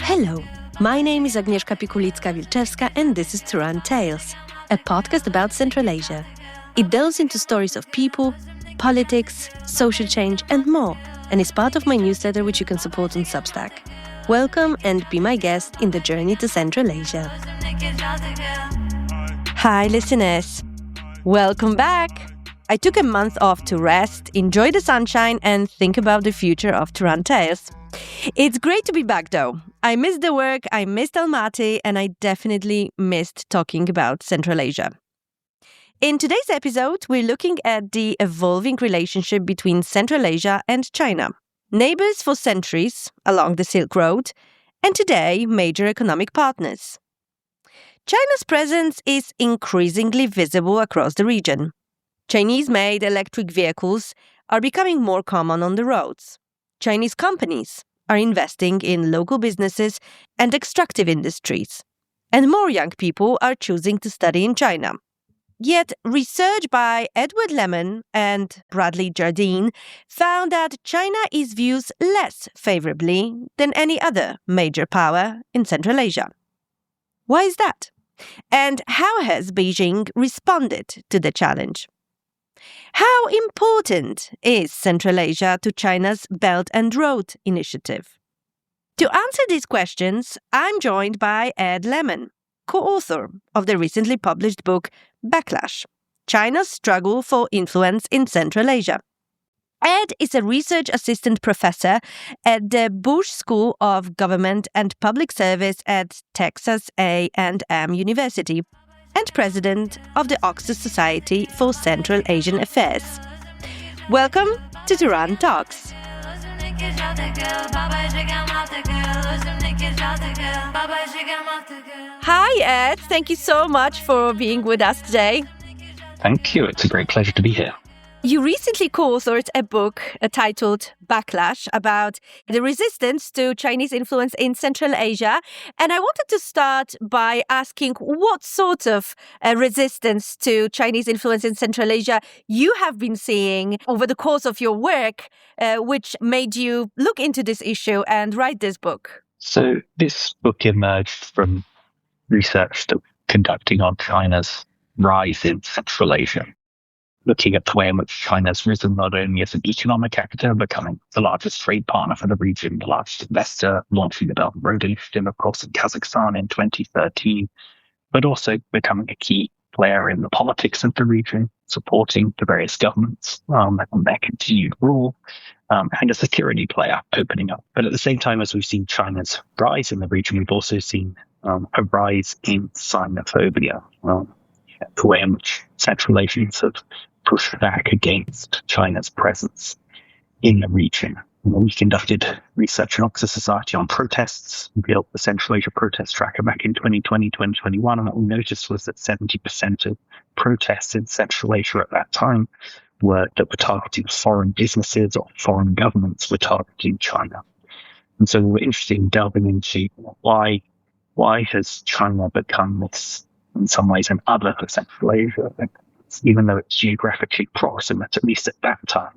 Hello, my name is Agnieszka Pikulicka-Wilczewska and this is Turan Tales, a podcast about Central Asia. It delves into stories of people, politics, social change and more, and is part of my newsletter which you can support on Substack. Welcome and be my guest in the journey to Central Asia. Hi listeners, welcome back! I took a month off to rest, enjoy the sunshine and think about the future of Turan Tales. It's great to be back though. I missed the work, I missed Almaty and I definitely missed talking about Central Asia. In today's episode, we're looking at the evolving relationship between Central Asia and China. Neighbors for centuries along the Silk Road, and today major economic partners. China's presence is increasingly visible across the region. Chinese-made electric vehicles are becoming more common on the roads. Chinese companies are investing in local businesses and extractive industries. And more young people are choosing to study in China. Yet, research by Edward Lemon and Bradley Jardine found that China is viewed less favourably than any other major power in Central Asia. Why is that? And how has Beijing responded to the challenge? How important is Central Asia to China's Belt and Road Initiative? To answer these questions, I'm joined by Ed Lemon, co-author of the recently published book Backlash: China's Struggle for Influence in Central Asia. Ed is a research assistant professor at the Bush School of Government and Public Service at Texas A&M University and president of the Oxford Society for Central Asian Affairs. Welcome to Turan Talks. Hi Ed, thank you so much for being with us today. Thank you, it's a great pleasure to be here. You recently co-authored a book titled Backlash about the resistance to Chinese influence in Central Asia. And I wanted to start by asking what sort of resistance to Chinese influence in Central Asia you have been seeing over the course of your work, which made you look into this issue and write this book. So this book emerged from research that we're conducting on China's rise in Central Asia, looking at the way in which China's risen not only as an economic actor, becoming the largest trade partner for the region, the largest investor, launching the Belt and Road Initiative, of course, in Kazakhstan in 2013, but also becoming a key player in the politics of the region, supporting the various governments on their continued rule, and a security player opening up. But at the same time, as we've seen China's rise in the region, we've also seen a rise in Sinophobia, the way in which Central Asians have pushed back against China's presence in the region. We conducted research in Oxford Society on protests. We built the Central Asia Protest Tracker back in 2020, 2021, and what we noticed was that 70% of protests in Central Asia at that time were targeting foreign businesses or foreign governments were targeting China. And so we were interested in delving into why has China become this, in some ways, an other for Central Asia, even though it's geographically proximate, at least at that time.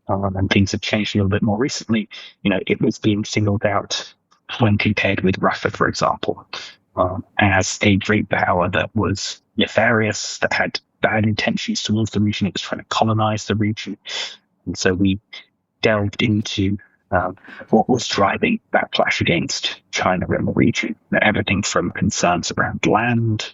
And things have changed a little bit more recently. It was being singled out when compared with Russia, for example, as a great power that was nefarious, that had bad intentions towards the region. It was trying to colonize the region. And so we delved into what was driving backlash against China in the region. Everything from concerns around land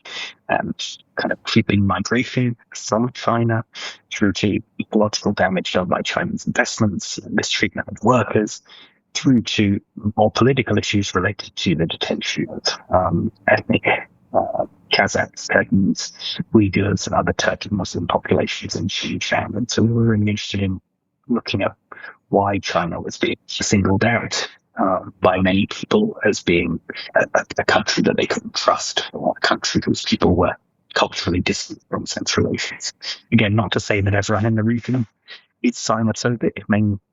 and kind of creeping migration from China through to ecological damage done by Chinese investments, mistreatment of workers, through to more political issues related to the detention of ethnic Kazakhs, Turkmens, Uyghurs, and other Turkic Muslim populations in Xinjiang. And so we were really interested in looking at why China was being singled out by many people as being a country that they couldn't trust, or a country whose people were culturally distant from Central Asians. Again, not to say that everyone in the region is Sinophobic.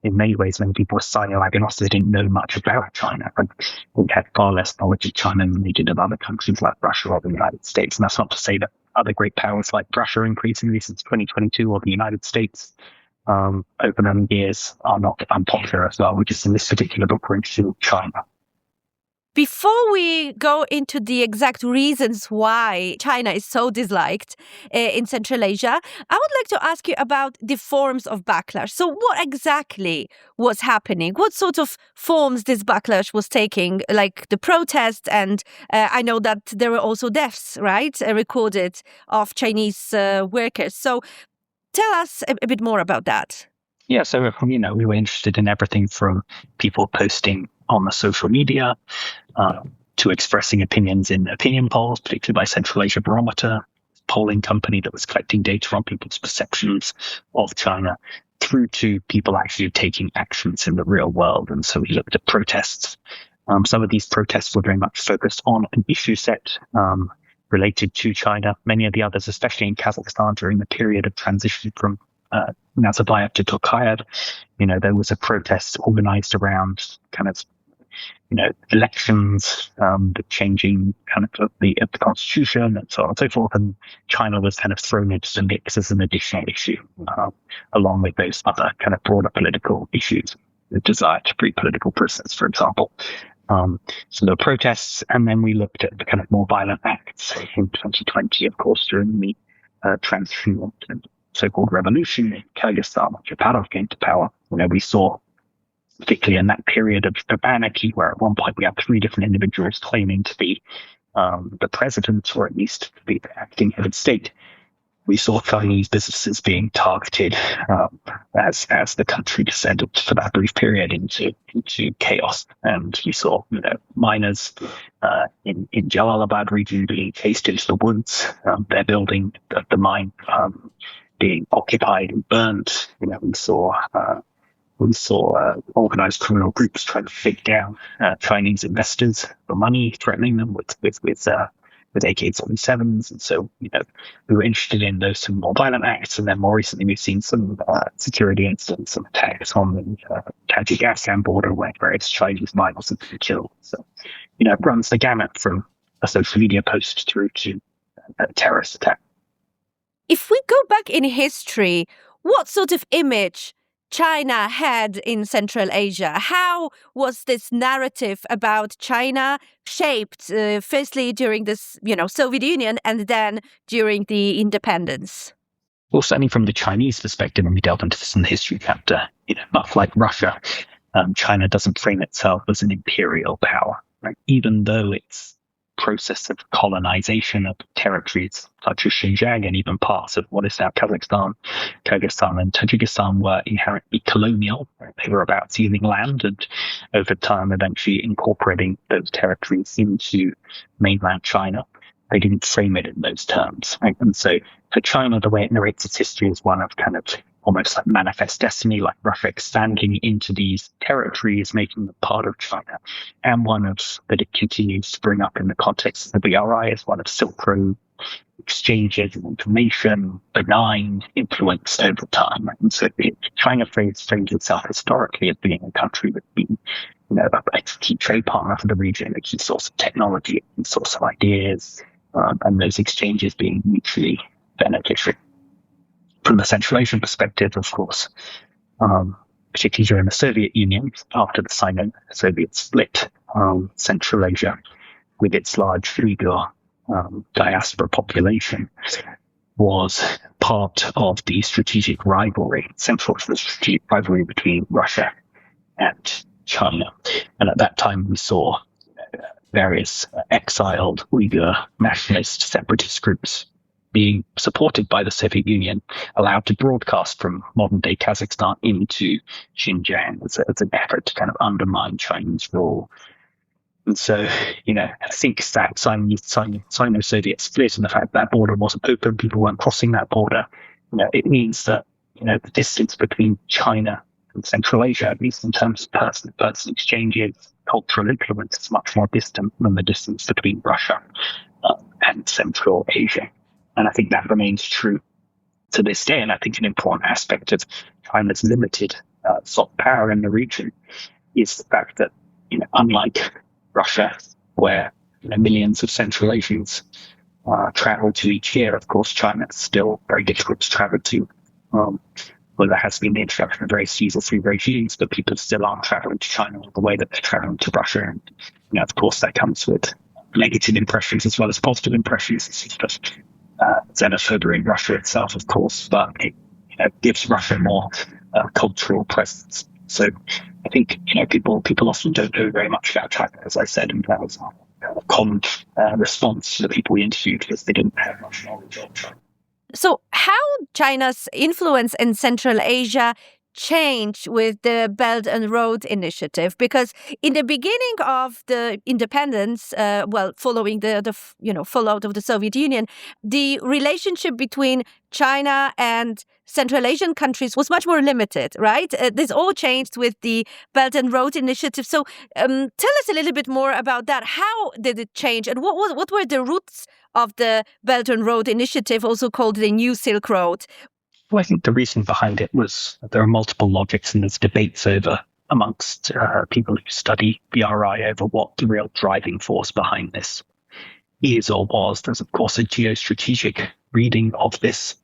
In many ways, many people were Sino-agnostic. They didn't know much about China. And we had far less knowledge of China than they did of other countries like Russia or the United States. And that's not to say that other great powers like Russia increasingly since 2022 or the United States over the years are not unpopular as well, which is in this particular book we're interested in China. Before we go into the exact reasons why China is so disliked in Central Asia, I would like to ask you about the forms of backlash. So what exactly was happening? What sort of forms this backlash was taking, like the protests? And I know that there were also deaths, right, recorded of Chinese workers. So tell us a bit more about that. Yeah, so, we were interested in everything from people posting on the social media to expressing opinions in opinion polls, particularly by Central Asia Barometer, polling company that was collecting data on people's perceptions of China, through to people actually taking actions in the real world. And so we looked at protests. Some of these protests were very much focused on an issue set related to China. Many of the others, especially in Kazakhstan during the period of transition from Nazarbayev to Tokayev, there was a protest organized around kind of elections, the changing kind of the constitution, and so on and so forth. And China was kind of thrown into the mix as an additional issue, along with those other kind of broader political issues, the desire to free political prisoners, for example. So there were protests, and then we looked at the kind of more violent acts in 2020, of course, during the transition and so-called revolution in Kyrgyzstan, when Japarov came to power. We saw, particularly in that period of anarchy, where at one point we had 3 different individuals claiming to be the president, or at least the acting head of state. We saw Chinese businesses being targeted as the country descended for that brief period into chaos. And you saw, miners in Jalalabad region being chased into the woods, their building, the mine being occupied and burnt. We saw organized criminal groups trying to fake down Chinese investors for money, threatening them with AK-47s. And so, we were interested in those some more violent acts. And then more recently, we've seen some security incidents, some attacks on the Tajik-Afghan border where various Chinese miners have been killed. So, it runs the gamut from a social media post through to a terrorist attack. If we go back in history, what sort of image China had in Central Asia? How was this narrative about China shaped, firstly during this, Soviet Union, and then during the independence? Well, certainly from the Chinese perspective, and we delve into this in the history chapter, much like Russia, China doesn't frame itself as an imperial power, right? Even though its process of colonization of territories such as Xinjiang and even parts of what is now Kazakhstan, Kyrgyzstan and Tajikistan were inherently colonial. Right? They were about seizing land and over time eventually incorporating those territories into mainland China. They didn't frame it in those terms. Right? And so for China, the way it narrates its history is one of kind of almost like manifest destiny, like Russia expanding into these territories, making them part of China, and one of that it continues to bring up in the context of the BRI as one of Silk Road exchanges of information, benign influence over time. And so China frames itself historically as being a country that's been, a key trade partner for the region, a key source of technology, a key source of ideas, and those exchanges being mutually beneficial. From the Central Asian perspective, of course, particularly during the Soviet Union, after the Sino-Soviet split, Central Asia, with its large Uyghur diaspora population, was part of the strategic rivalry, central to the strategic rivalry between Russia and China. And at that time, we saw various exiled Uyghur nationalist separatist groups being supported by the Soviet Union, allowed to broadcast from modern-day Kazakhstan into Xinjiang as an effort to kind of undermine Chinese rule. And so, I think that Sino-Soviet split and the fact that border wasn't open, people weren't crossing that border, it means that, the distance between China and Central Asia, at least in terms of person-to-person exchanges, cultural influence, is much more distant than the distance between Russia and Central Asia. And I think that remains true to this day. And I think an important aspect of China's limited soft power in the region is the fact that, unlike Russia, where millions of Central Asians travel to each year, of course, China is still very difficult to travel to. well, there has been the introduction of various visa-free regimes, but people still aren't traveling to China the way that they're traveling to Russia. And, of course, that comes with negative impressions as well as positive impressions. It's just xenophobia in Russia itself, of course, but it gives Russia more cultural presence. So I think people often don't know very much about China, as I said, and that was a common response to the people we interviewed because they didn't have much knowledge of China. So how China's influence in Central Asia changed with the Belt and Road Initiative? Because in the beginning of the independence, following the fallout of the Soviet Union, the relationship between China and Central Asian countries was much more limited, right? This all changed with the Belt and Road Initiative. So tell us a little bit more about that. How did it change, and what were the roots of the Belt and Road Initiative, also called the New Silk Road? Well, I think the reason behind it was there are multiple logics, and there's debates amongst people who study BRI over what the real driving force behind this is or was. There's, of course, a geostrategic reading of this.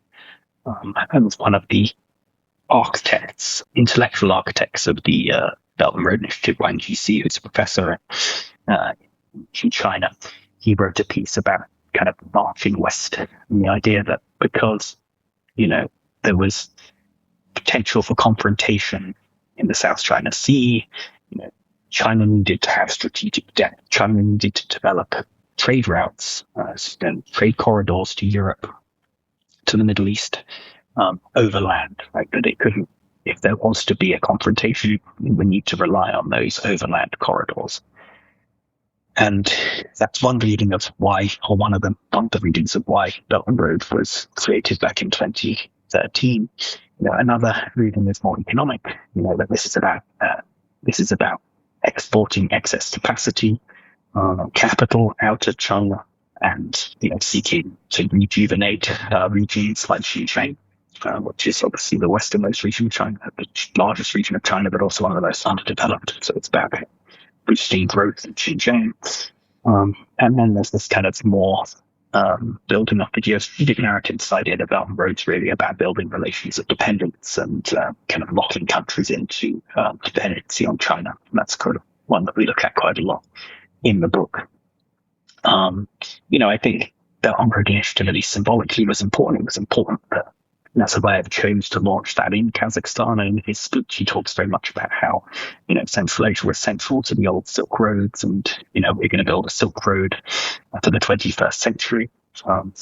And one of the intellectual architects of the Belt and Road Initiative, Wang Jisi, who's a professor in China, he wrote a piece about kind of marching west, and the idea that because there was potential for confrontation in the South China Sea, China needed to have strategic depth. China needed to develop trade routes, trade corridors to Europe, to the Middle East, overland, right? That it couldn't, if there wants to be a confrontation, we need to rely on those overland corridors. And that's one reading of why, or one of the readings of why Belt and Road was created back in 2013. Another reading is more economic. That this is about exporting excess capacity, capital out of China, and seeking to rejuvenate regions like Xinjiang, which is obviously the westernmost region of China, the largest region of China, but also one of the most underdeveloped. So it's about boosting growth in Xinjiang. And then there's this kind of more building up the geostrategic narrative side of the Belt and Road's really about building relations of dependence and kind of locking countries into dependency on China. And that's kind of one that we look at quite a lot in the book. I think the Belt and Road Initiative, at least symbolically, was important. It was important that Nazarbayev chose to launch that in Kazakhstan, and in his speech he talks very much about how Central Asia was central to the old Silk Roads, and we're going to build a Silk Road for the 21st century. So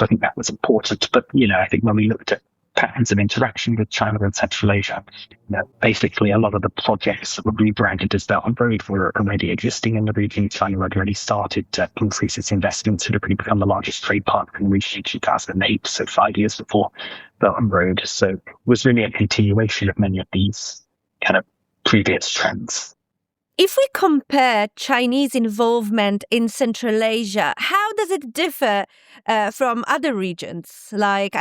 I think that was important. But I think when we looked at patterns of interaction with China and Central Asia, basically a lot of the projects that were rebranded as Belt and Road were already existing in the region. China had already started to increase its investments. It had become the largest trade partner in the region in 2008, so 5 years before Belt and Road. So it was really a continuation of many of these kind of previous trends. If we compare Chinese involvement in Central Asia, how does it differ from other regions, like,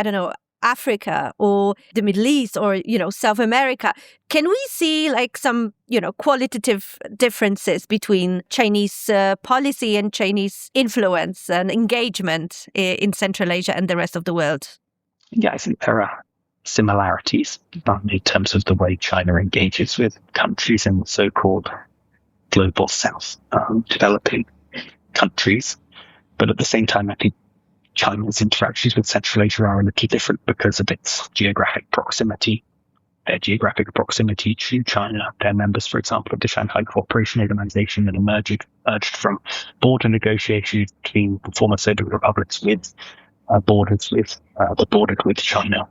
Africa or the Middle East or, South America? Can we see like some, qualitative differences between Chinese policy and Chinese influence and engagement in Central Asia and the rest of the world? Yeah, I think there are similarities in terms of the way China engages with countries in the so-called global South, developing countries. But at the same time, I think China's interactions with Central Asia are a little different because of its geographic proximity. Their geographic proximity to China, they're members, for example, of the Shanghai Cooperation Organization, that emerged from border negotiations between the former Soviet republics with bordered with China.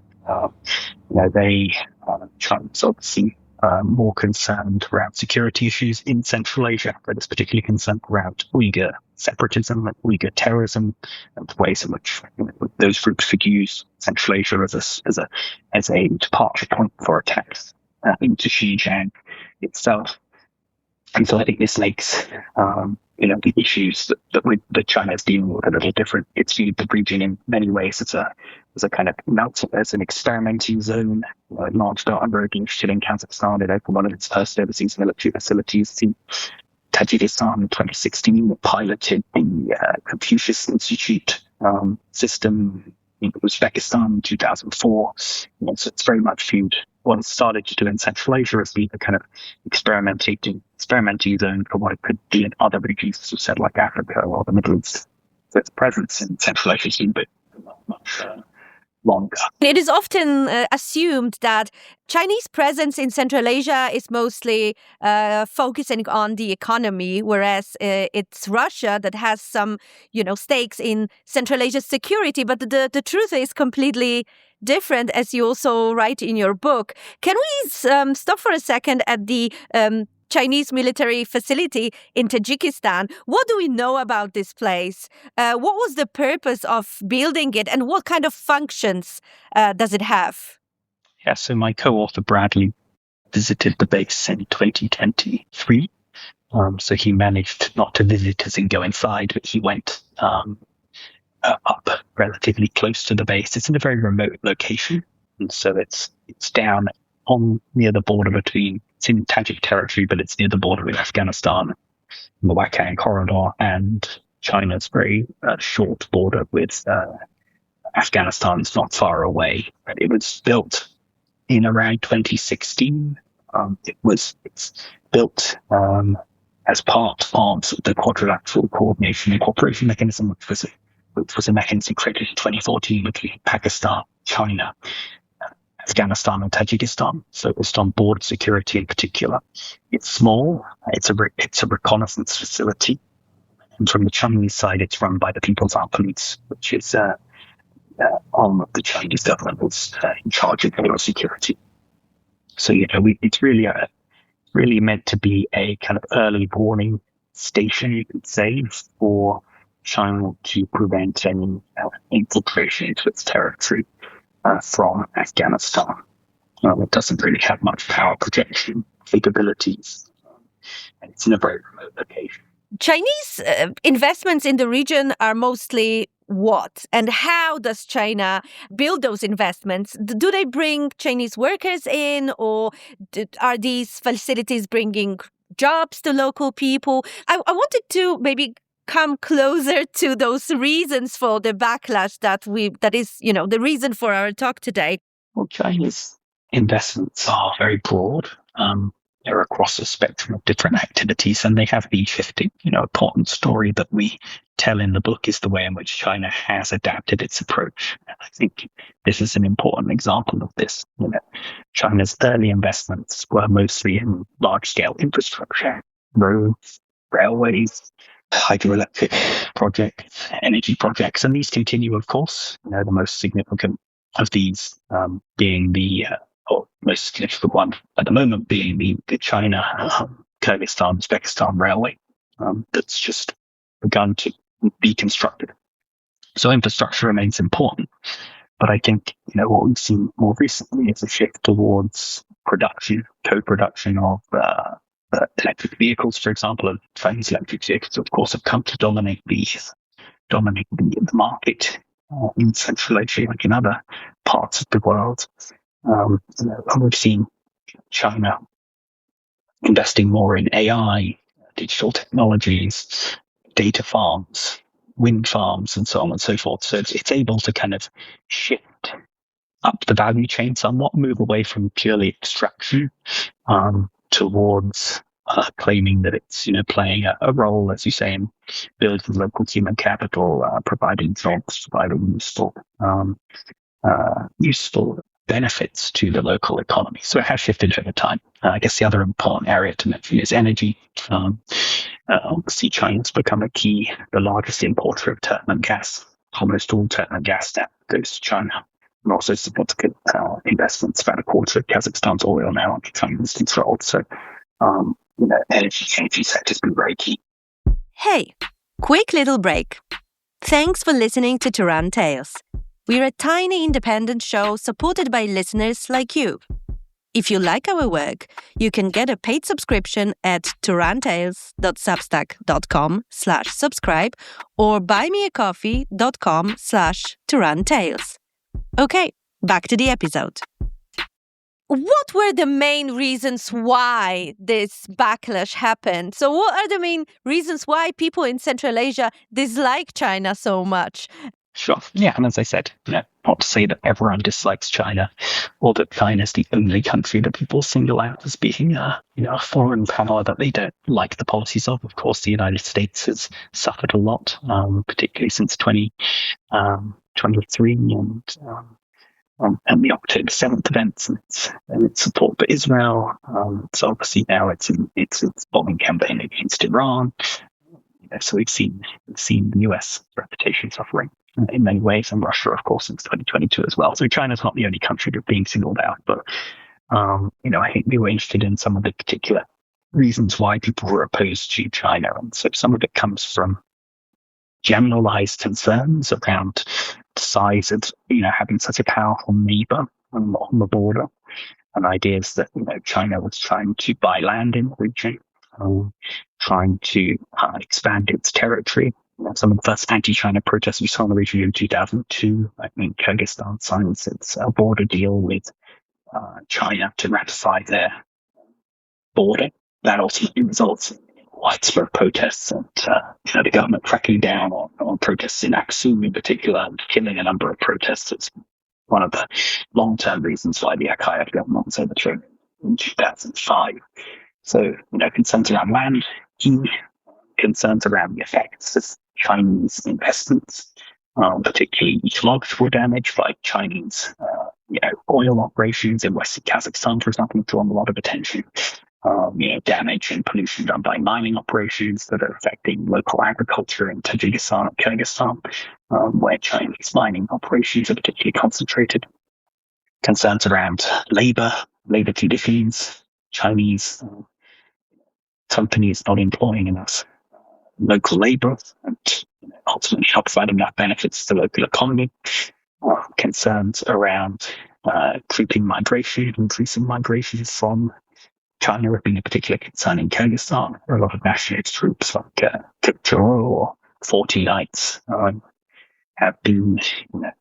China's obviously more concerned around security issues in Central Asia, but it's particularly concerned around Uyghur separatism and Uyghur terrorism, and the ways in which those groups could use Central Asia as a departure point for attacks into Xinjiang itself. And so I think this makes the issues that China is dealing with a little different. It's viewed the region in many ways as a kind of as an experimenting zone. It launched Belt and Road Initiative in Kazakhstan. It opened one of its first overseas military facilities in Tajikistan in 2016. It piloted the Confucius Institute system in Uzbekistan in 2004. So it's very much viewed, what it started to do in Central Asia as being a kind of experimenting zone for what it could be in other regions, as you said, like Africa or the Middle East. So its presence in Central Asia has been a bit much longer. It is often assumed that Chinese presence in Central Asia is mostly focusing on the economy, whereas it's Russia that has some, stakes in Central Asia's security. But the truth is completely different, as you also write in your book. Can we stop for a second at the Chinese military facility in Tajikistan? What do we know about this place? What was the purpose of building it, and what kind of functions does it have? Yeah, so my co-author Bradley visited the base in 2023. So he managed not to visit us and go inside, but he went up relatively close to the base. It's in a very remote location, and so it's down near the border between, it's in Tajik territory, but it's near the border with Afghanistan, the Wakhan corridor, and China's very short border with Afghanistan's not far away. But it was built in around 2016. It's built as part of the Quadrilateral Coordination and Cooperation Mechanism, which was a mechanism created in 2014 between Pakistan, China, Afghanistan and Tajikistan, focused on border security in particular. It's small. It's a reconnaissance facility, and from the Chinese side, it's run by the People's Armed Police, which is arm of the Chinese government that's in charge of border security. So it's really meant to be a kind of early warning station, you could say, for China to prevent any infiltration into its territory from Afghanistan. It doesn't really have much power projection capabilities, and it's in a very remote location. Chinese investments in the region are mostly what? And how does China build those investments? Do they bring Chinese workers in, or are these facilities bringing jobs to local people? I wanted to maybe come closer to those reasons for the backlash that is, the reason for our talk today. Well, China's investments are very broad. They're across a spectrum of different activities, and they have been shifting. An important story that we tell in the book is the way in which China has adapted its approach. And I think this is an important example of this. China's early investments were mostly in large-scale infrastructure, roads, railways, hydroelectric projects, energy projects, and these continue, of course. The most significant of these being or most significant one at the moment being the China, Kyrgyzstan, Uzbekistan railway that's just begun to be constructed. So infrastructure remains important, but I think what we've seen more recently is a shift towards co-production of electric vehicles, for example. Chinese electric vehicles, of course, have come to dominate the market in Central Asia, like in other parts of the world. We've seen China investing more in AI, digital technologies, data farms, wind farms, and so on and so forth. So it's able to kind of shift up the value chain somewhat, move away from purely extraction towards claiming that it's playing a role, as you say, in building local human capital, providing jobs, providing useful benefits to the local economy. So it has shifted over time. I guess the other important area to mention is energy. Obviously, China's become the largest importer of turbine gas. Almost all turbine gas now goes to China. And also significant investments, about a quarter of Kazakhstan's oil now under Chinese control. So, energy sector has been very key. Hey, quick little break. Thanks for listening to Turan Tales. We're a tiny independent show supported by listeners like you. If you like our work, you can get a paid subscription at turantales.substack.com/subscribe or buymeacoffee.com/turantales. Okay, back to the episode. What were the main reasons why this backlash happened? So what are the main reasons why people in Central Asia dislike China so much? Sure. Yeah, and as I said, not to say that everyone dislikes China, or that China is the only country that people single out as being a foreign power that they don't like the policies of. Of course, the United States has suffered a lot, particularly since 2023 and the October 7th events and its support for Israel. So obviously now it's its bombing campaign against Iran. So we've seen the US reputation suffering in many ways, and Russia, of course, since 2022 as well. So China's not the only country that's being singled out, but I think we were interested in some of the particular reasons why people were opposed to China, and so some of it comes from generalized concerns around the size of having such a powerful neighbor on the border, and ideas that China was trying to buy land in the region, trying to expand its territory. Some of the first anti-China protests we saw in the region in 2002. I mean, Kyrgyzstan signs its border deal with China to ratify their border. That ultimately results in widespread protests and the government cracking down on protests in Aksum in particular and killing a number of protesters. One of the long-term reasons why the Akayev government was overthrown in 2005. So, concerns around land, concerns around the effects of Chinese investments, particularly ecological damage by Chinese, oil operations in Western Kazakhstan, for example, drawn a lot of attention. Damage and pollution done by mining operations that are affecting local agriculture in Tajikistan and Kyrgyzstan, where Chinese mining operations are particularly concentrated. Concerns around labor conditions, Chinese companies not employing enough local labor and ultimately not providing enough benefits to the local economy. Concerns around increasing migration from China have been a particular concern in Kyrgyzstan, where a lot of nationalist troops like Kukcharo or 40 Knights have been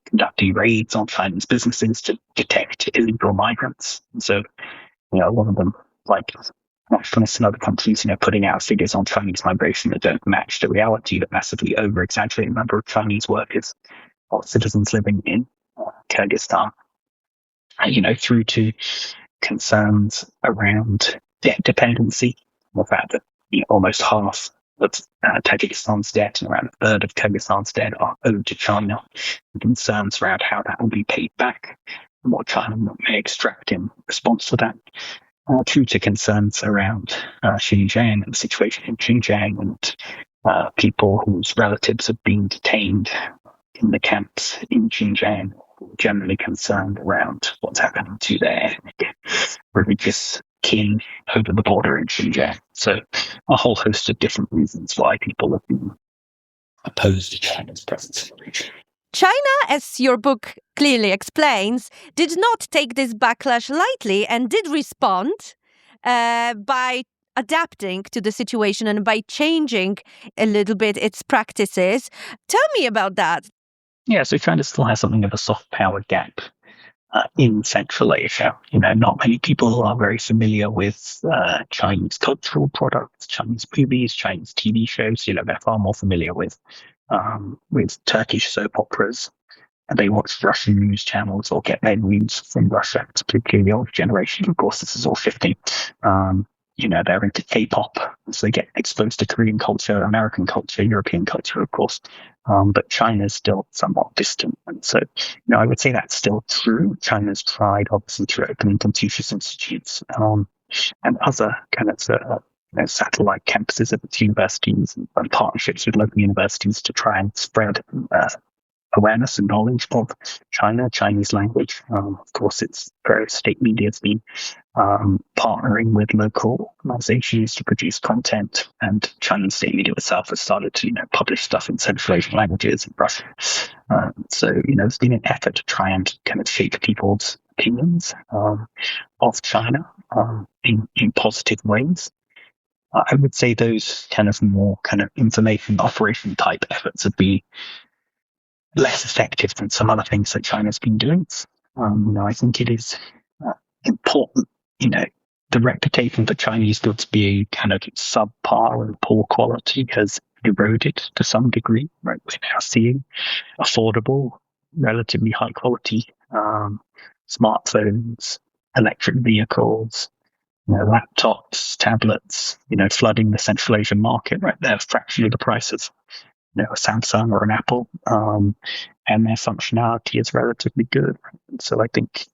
conducting raids on Chinese businesses to detect illegal migrants. And so, a lot of them, like nationalists in other countries, putting out figures on Chinese migration that don't match the reality, that massively over-exaggerate the number of Chinese workers or citizens living in Kyrgyzstan. Through to concerns around debt dependency, the fact that almost half of Tajikistan's debt and around a third of Kyrgyzstan's debt are owed to China, and concerns around how that will be paid back and what China may extract in response to that. Through to concerns around Xinjiang and the situation in Xinjiang and people whose relatives have been detained in the camps in Xinjiang, generally concerned around what's happening to their religious kin over the border in Xinjiang. So a whole host of different reasons why people have been opposed to China's presence in the region. China, as your book clearly explains, did not take this backlash lightly and did respond by adapting to the situation and by changing a little bit its practices. Tell me about that. Yeah, so China still has something of a soft power gap in Central Asia. Not many people are very familiar with Chinese cultural products, Chinese movies, Chinese TV shows. They're far more familiar with Turkish soap operas, and they watch Russian news channels or get their news from Russia, particularly the older generation. Of course, this is all shifting. They're into K-pop, so they get exposed to Korean culture, American culture, European culture, of course. But China's still somewhat distant. And so, I would say that's still true. China's tried, obviously, through opening Confucius Institutes and other kind of satellite campuses at its universities and partnerships with local universities to try and spread awareness and knowledge of China, Chinese language. Of course, its various state media has been partnering with local organizations to produce content, and Chinese state media itself has started to publish stuff in Central Asian languages in Russian. So there's been an effort to try and kind of shape people's opinions of China in positive ways. I would say those kind of more kind of information operation type efforts have been less effective than some other things that China's been doing. I think it is important, the reputation for Chinese goods being kind of subpar and poor quality has eroded to some degree. Right, we're now seeing affordable, relatively high quality smartphones, electric vehicles, laptops, tablets, flooding the Central Asian market. Right, they're a fraction of the prices, a Samsung or an Apple, and their functionality is relatively good. And so I think,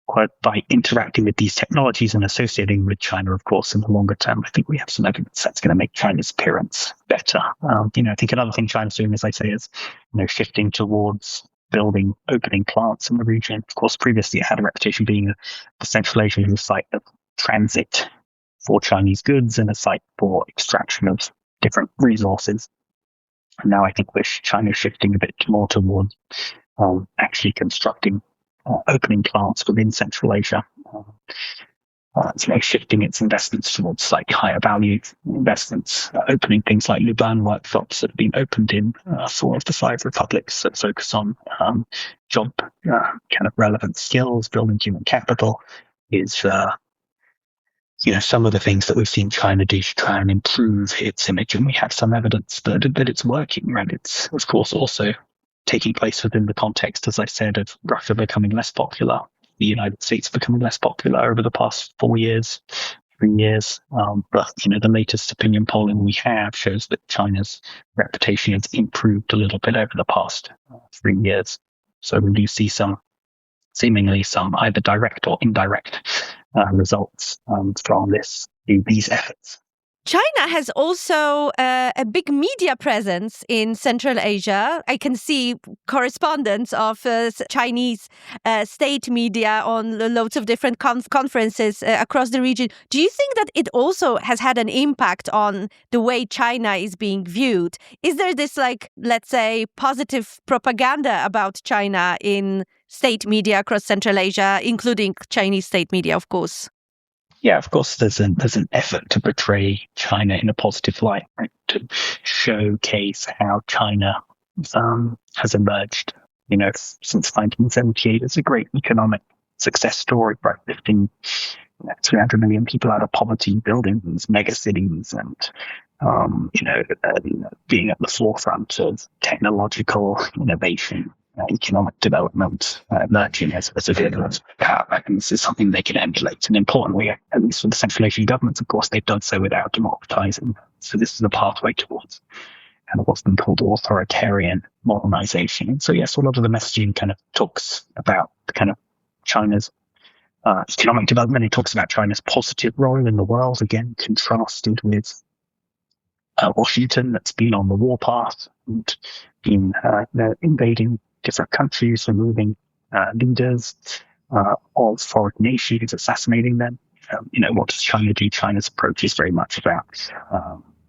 quite by interacting with these technologies and associating with China, of course, in the longer term, I think we have some evidence that's going to make China's appearance better. I think another thing China's doing, as I say, is, shifting towards opening plants in the region. Of course, previously it had a reputation being the Central Asian site of transit for Chinese goods and a site for extraction of different resources. And now I think China's shifting a bit more towards actually constructing, opening plants within Central Asia. Shifting its investments towards slightly higher value investments, opening things like Luban workshops that have been opened in 4 of the 5 republics that focus on job kind of relevant skills, building human capital, is some of the things that we've seen China do to try and improve its image, and we have some evidence that it's working. Right, it's of course also taking place within the context, as I said, of Russia becoming less popular, the United States becoming less popular over the past 4 years, 3 years. But the latest opinion polling we have shows that China's reputation has improved a little bit over the past 3 years. So we do see seemingly some either direct or indirect results from these efforts. China has also a big media presence in Central Asia. I can see correspondence of Chinese state media on loads of different conferences across the region. Do you think that it also has had an impact on the way China is being viewed? Is there this, let's say, positive propaganda about China in state media across Central Asia, including Chinese state media, of course? Yeah, of course, there's an effort to portray China in a positive light, right? To showcase how China has emerged, since 1978 as a great economic success story, right? Lifting 300 million people out of poverty, building these mega cities, and being at the forefront of technological innovation, economic development, emerging as a vehicle of power. And this is something they can emulate. And importantly, at least for the Central Asian governments, of course, they've done so without democratizing. So this is a pathway towards kind of what's been called authoritarian modernization. And so, yes, a lot of the messaging kind of talks about the kind of China's economic development. It talks about China's positive role in the world, again, contrasted with Washington, that's been on the warpath and been invading different countries, removing leaders of foreign nations, assassinating them. What does China do? China's approach is very much about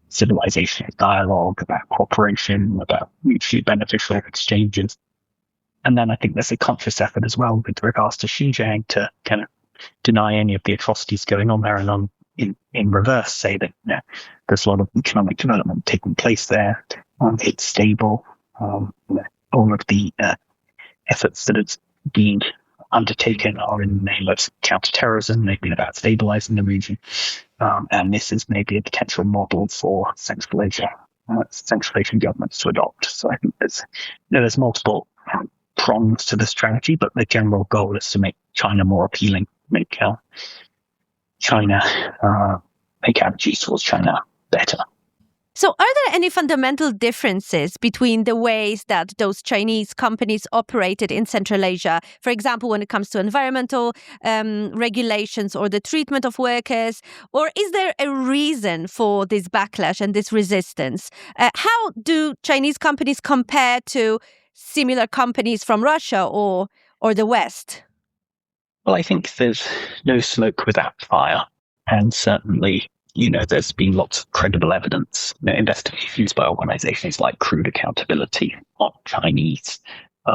civilizational dialogue, about cooperation, about mutually beneficial exchanges. And then I think there's a conscious effort as well with regards to Xinjiang to kind of deny any of the atrocities going on there, and in reverse say that there's a lot of economic development taking place there. It's stable. All of the efforts that it's been undertaken are in the name of counterterrorism. They've been about stabilizing the region. And this is maybe a potential model for Central Asian governments to adopt. So I think there's multiple prongs to the strategy, but the general goal is to make China more appealing, make attitudes towards China better. So are there any fundamental differences between the ways that those Chinese companies operated in Central Asia, for example, when it comes to environmental regulations or the treatment of workers? Or is there a reason for this backlash and this resistance? How do Chinese companies compare to similar companies from Russia or the West? Well, I think there's no smoke without fire. And certainly, there's been lots of credible evidence, investigations by organizations like Crude Accountability on Chinese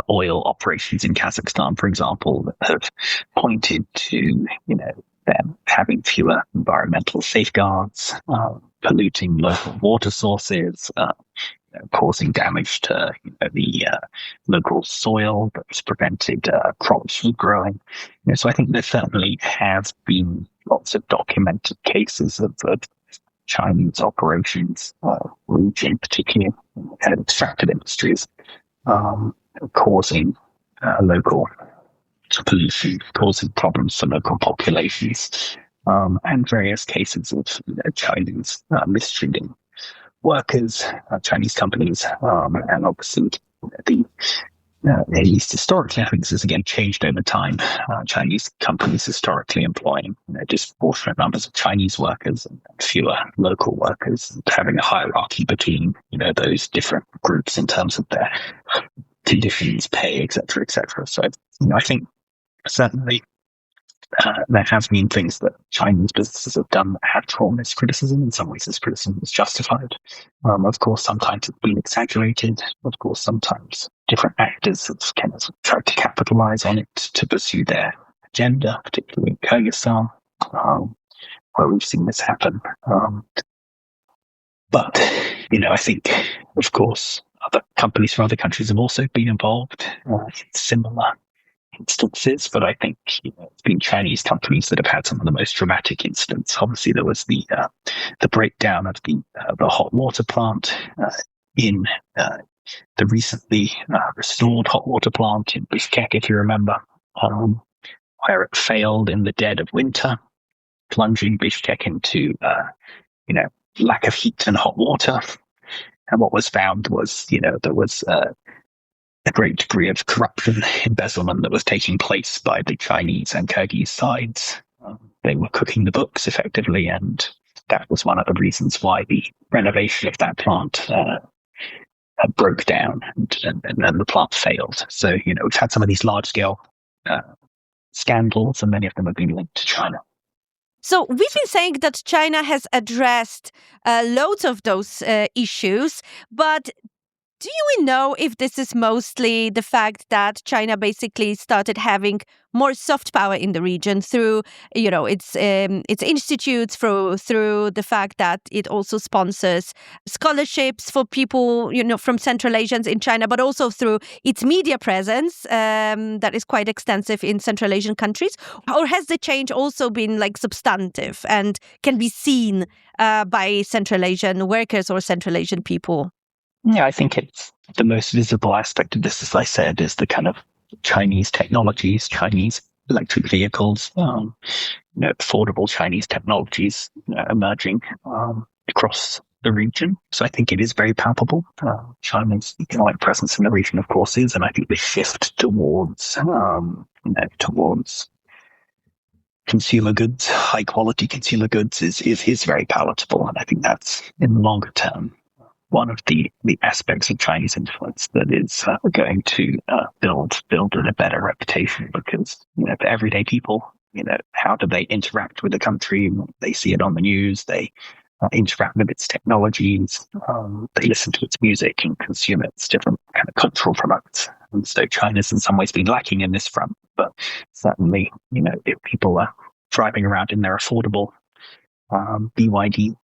oil operations in Kazakhstan, for example, that have pointed to, them having fewer environmental safeguards, polluting local water sources, causing damage to the local soil that's prevented crops from growing. So I think there certainly have been lots of documented cases of Chinese operations, region, particularly kind of extractive industries, causing local pollution, causing problems for local populations, and various cases of Chinese mistreating workers, Chinese companies, and obviously the at least historically, I think this has again changed over time. Chinese companies historically employing disproportionate numbers of Chinese workers and fewer local workers, having a hierarchy between those different groups in terms of their conditions, pay, etc., etc. So I think certainly there have been things that Chinese businesses have done that have drawn this criticism. In some ways, this criticism is justified. Of course, sometimes it's been exaggerated. Of course, sometimes different actors have kind of tried to capitalize on it to pursue their agenda, particularly in Kyrgyzstan, where we've seen this happen. But I think, of course, other companies from other countries have also been involved in similar instances, but I think it's been Chinese companies that have had some of the most dramatic incidents. Obviously, there was the breakdown of the hot water plant in the recently restored hot water plant in Bishkek, if you remember, where it failed in the dead of winter, plunging Bishkek into lack of heat and hot water. And what was found was there was a great degree of corruption, embezzlement that was taking place by the Chinese and Kyrgyz sides. They were cooking the books effectively, and that was one of the reasons why the renovation of that plant broke down and the plant failed. So, we've had some of these large-scale scandals, and many of them have been linked to China. So we've been saying that China has addressed loads of those issues, but do you know if this is mostly the fact that China basically started having more soft power in the region through, its institutes, through the fact that it also sponsors scholarships for people, from Central Asians in China, but also through its media presence that is quite extensive in Central Asian countries? Or has the change also been substantive and can be seen by Central Asian workers or Central Asian people? Yeah, I think it's the most visible aspect of this, as I said, is the kind of Chinese technologies, Chinese electric vehicles, affordable Chinese technologies emerging across the region. So I think it is very palpable. China's economic presence in the region, of course, is, and I think the shift towards consumer goods, high quality consumer goods, is very palatable, and I think that's in the longer term one of the aspects of Chinese influence that is going to build a better reputation, because for everyday people, how do they interact with the country? They see it on the news, they interact with its technologies, they listen to its music and consume its different kind of cultural products. And so China's in some ways been lacking in this front, but certainly, if people are driving around in their affordable BYD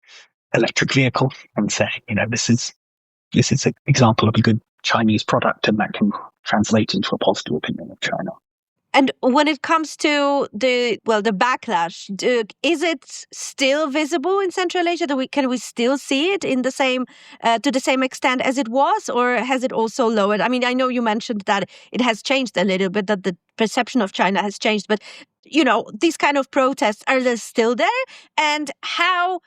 electric vehicle and say, this is an example of a good Chinese product, and that can translate into a positive opinion of China. And when it comes to the backlash, is it still visible in Central Asia? Can we still see it in the same to the same extent as it was, or has it also lowered? I mean, I know you mentioned that it has changed a little bit, that the perception of China has changed, but these kind of protests, are they still there? And how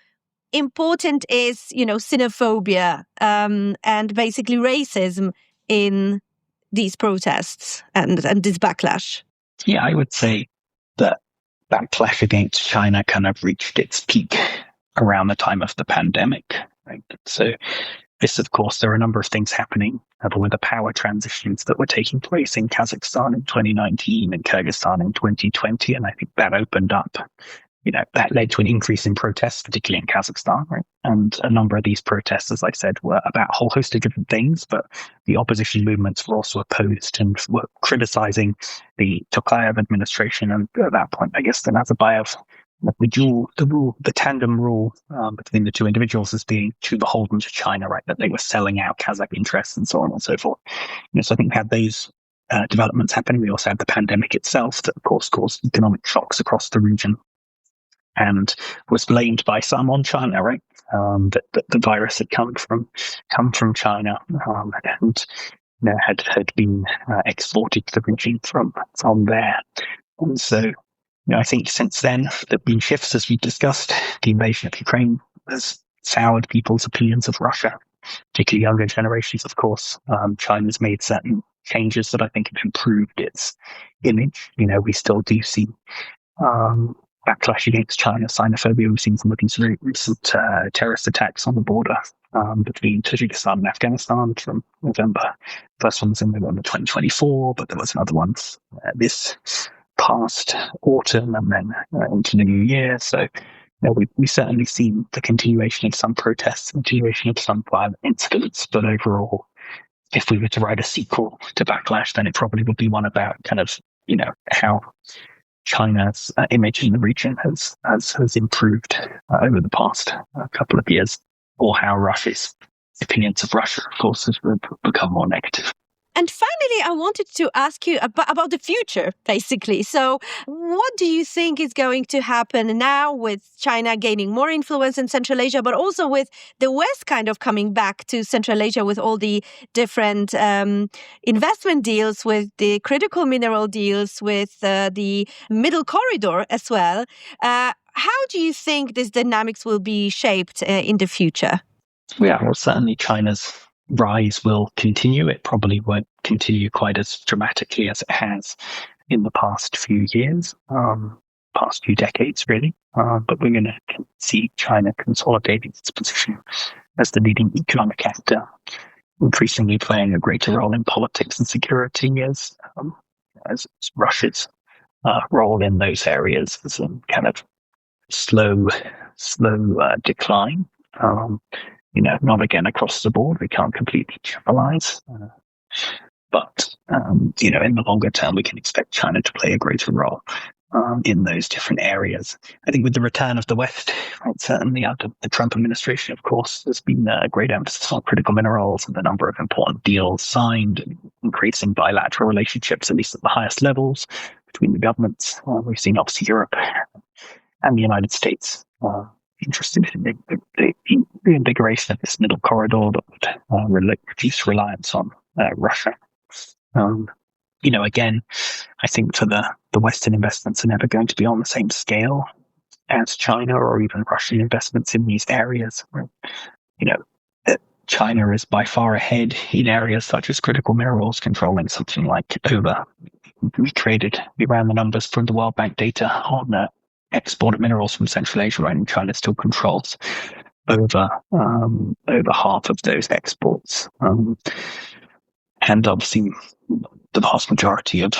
important is xenophobia and basically racism in these protests and this backlash? Yeah, I would say that backlash against China kind of reached its peak around the time of the pandemic. Right? So this, of course, there are a number of things happening. There were the power transitions that were taking place in Kazakhstan in 2019 and Kyrgyzstan in 2020, and I think that opened up that led to an increase in protests, particularly in Kazakhstan, right? And a number of these protests, as I said, were about a whole host of different things, but the opposition movements were also opposed and were criticizing the Tokayev administration. And at that point, I guess the Nazarbayev, the tandem rule between the two individuals as being too beholden to China, right? That they were selling out Kazakh interests and so on and so forth. So I think we had those developments happening. We also had the pandemic itself that, of course, caused economic shocks across the region. and was blamed by some on China, right? That the virus had come from China, and had been exported to the region from there. And so, I think since then there've been shifts, as we discussed. The invasion of Ukraine has soured people's opinions of Russia, particularly younger generations, of course. China's made certain changes that I think have improved its image. We still do see backlash against China, xenophobia. We've seen some of these recent terrorist attacks on the border between Tajikistan and Afghanistan from November. First one was in November 2024, but there was another one this past autumn and then into the new year. So we certainly seen the continuation of some protests, continuation of some violent incidents, but overall, if we were to write a sequel to Backlash, then it probably would be one about kind of, how China's image in the region has improved over the past couple of years, or how Russia's opinions of Russia, of course, has become more negative. And finally, I wanted to ask you about the future, basically. So what do you think is going to happen now with China gaining more influence in Central Asia, but also with the West kind of coming back to Central Asia with all the different investment deals, with the critical mineral deals, with the middle corridor as well? How do you think this dynamics will be shaped in the future? Yeah, well, certainly China's rise will continue. It probably won't continue quite as dramatically as it has in the past few years, past few decades, really. But we're going to see China consolidating its position as the leading economic actor, increasingly playing a greater role in politics and security as Russia's role in those areas is a kind of slow decline. Not again across the board. We can't completely generalize. But in the longer term, we can expect China to play a greater role in those different areas. I think with the return of the West, right, certainly under the Trump administration, of course, there's been a great emphasis on critical minerals and the number of important deals signed, increasing bilateral relationships, at least at the highest levels, between the governments. We've seen obviously Europe and the United States interested in the reinvigoration of this middle corridor that would reduce reliance on Russia. Again, I think for the Western investments are never going to be on the same scale as China or even Russian investments in these areas. China is by far ahead in areas such as critical minerals, controlling something like we ran the numbers from the World Bank data on export of minerals from Central Asia, right? And China still controls over half of those exports, and obviously the vast majority of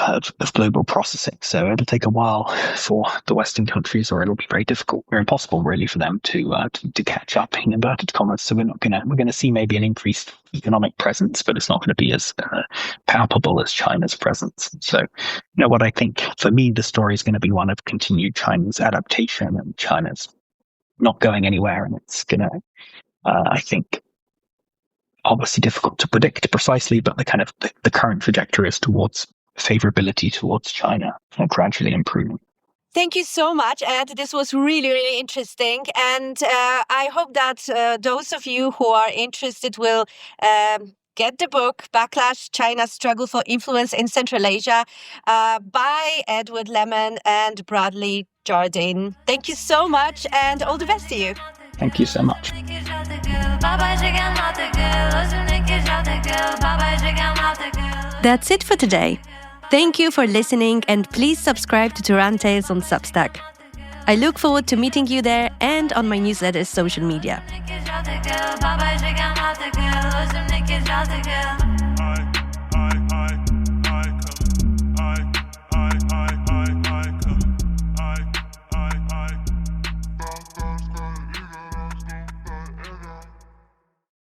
global processing. So it'll take a while for the Western countries, or it'll be very difficult or impossible, really, for them to catch up, in inverted commas. So we're going to see maybe an increased economic presence, but it's not going to be as palpable as China's presence. So, what I think for me, the story is going to be one of continued China's adaptation, and China's not going anywhere, and it's going to, I think, obviously difficult to predict precisely, but the current trajectory is towards favorability towards China, gradually improving. Thank you so much, Ed. This was really, really interesting. And I hope that those of you who are interested will get the book, Backlash, China's Struggle for Influence in Central Asia, by Edward Lemon and Bradley Jardine. Thank you so much, and all the best to you. Thank you so much. That's it for today. Thank you for listening, and please subscribe to Turan Tales on Substack. I look forward to meeting you there and on my newsletter's social media.